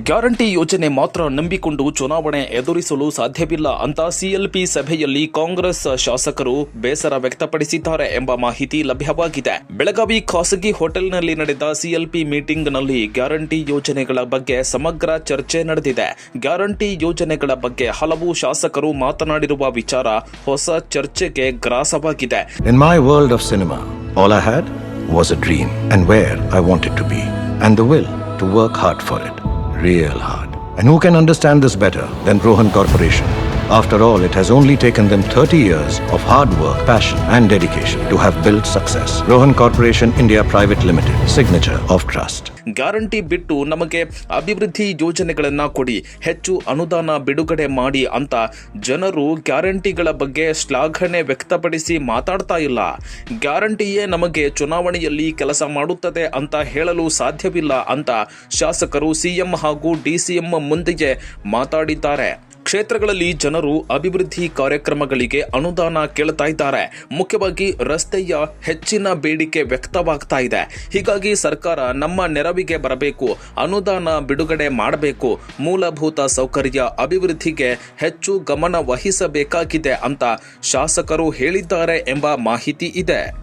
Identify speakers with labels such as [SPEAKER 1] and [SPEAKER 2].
[SPEAKER 1] Guarantee ಯೋಜನೆ ಮಾತ್ರ ನಂಬಿಕೊಂಡು ಚುನಾವಣೆ ಎದುರಿಸಲು ಸಾಧ್ಯವಿಲ್ಲ ಅಂತ ಸಿಎಲ್ಪಿ ಸಭೆಯಲ್ಲಿ ಕಾಂಗ್ರೆಸ್ ಶಾಸಕರು ಬೇಸರ ವ್ಯಕ್ತಪಡಿಸಿದ್ದಾರೆ ಎಂಬ ಮಾಹಿತಿ ಲಭ್ಯವಾಗಿದೆ. ಬೆಳಗಾವಿ ಖಾಸಗಿ ಹೋಟೆಲ್ನಲ್ಲಿ ನಡೆದ ಸಿಎಲ್ಪಿ ಮೀಟಿಂಗ್ನಲ್ಲಿ ಗ್ಯಾರಂಟಿ ಯೋಜನೆಗಳ ಬಗ್ಗೆ ಸಮಗ್ರ ಚರ್ಚೆ ನಡೆದಿದೆ. ಗ್ಯಾರಂಟಿ ಯೋಜನೆಗಳ ಬಗ್ಗೆ ಹಲವು ಶಾಸಕರು ಮಾತನಾಡಿರುವ ವಿಚಾರ ಹೊಸ ಚರ್ಚೆಗೆ ಗ್ರಾಸವಾಗಿದೆ.
[SPEAKER 2] In my world of cinema, all I had was a dream and where I wanted to be and the will to work hard for it. Real hard. And who can understand this better than Rohan Corporation? After all, it has only taken them 30 years of hard work, passion and dedication to have built success. Rohan Corporation India Private Limited. Signature of trust.
[SPEAKER 1] Guarantee ಬಿಟ್ಟು ನಮಗೆ ಅಭಿವೃದ್ಧಿ ಯೋಜನೆಗಳನ್ನ ಕೊಡಿ, ಹೆಚ್ಚು ಅನುದಾನ ಬಿಡುಗಡೆ ಮಾಡಿ ಅಂತ ಜನರು ಗ್ಯಾರಂಟಿಗಳ ಬಗ್ಗೆ ಶ್ಲಾಘನೆ ವ್ಯಕ್ತಪಡಿಸಿ ಮಾತಾಡ್ತಾ ಇಲ್ಲ. ಗ್ಯಾರಂಟಿಯೇ ನಮಗೆ ಚುನಾವಣೆಯಲ್ಲಿ ಕೆಲಸ ಮಾಡುತ್ತದೆ ಅಂತ ಹೇಳಲು ಸಾಧ್ಯವಿಲ್ಲ ಅಂತ ಶಾಸಕರು ಸಿಎಂ ಹಾಗೂ ಡಿಸಿಎಂ ಮುಂದೆಯೇ ಮಾತಾಡಿದ್ದಾರೆ. ಕ್ಷೇತ್ರಗಳಲ್ಲಿ ಜನರು ಅಭಿವೃದ್ಧಿ ಕಾರ್ಯಕ್ರಮಗಳಿಗೆ ಅನುದಾನ ಕೇಳ್ತಾ ಇದ್ದಾರೆ. ಮುಖ್ಯವಾಗಿ ರಸ್ತೆಯ ಹೆಚ್ಚಿನ ಬೇಡಿಕೆ ವ್ಯಕ್ತವಾಗ್ತಾ ಇದೆ. ಹೀಗಾಗಿ ಸರ್ಕಾರ ನಮ್ಮ ನೆರವಿಗೆ ಬರಬೇಕು, ಅನುದಾನ ಬಿಡುಗಡೆ ಮಾಡಬೇಕು, ಮೂಲಭೂತ ಸೌಕರ್ಯ ಅಭಿವೃದ್ಧಿಗೆ ಹೆಚ್ಚು ಗಮನ ವಹಿಸಬೇಕಾಗಿದೆ ಅಂತ ಶಾಸಕರು ಹೇಳಿದ್ದಾರೆ ಎಂಬ ಮಾಹಿತಿ ಇದೆ.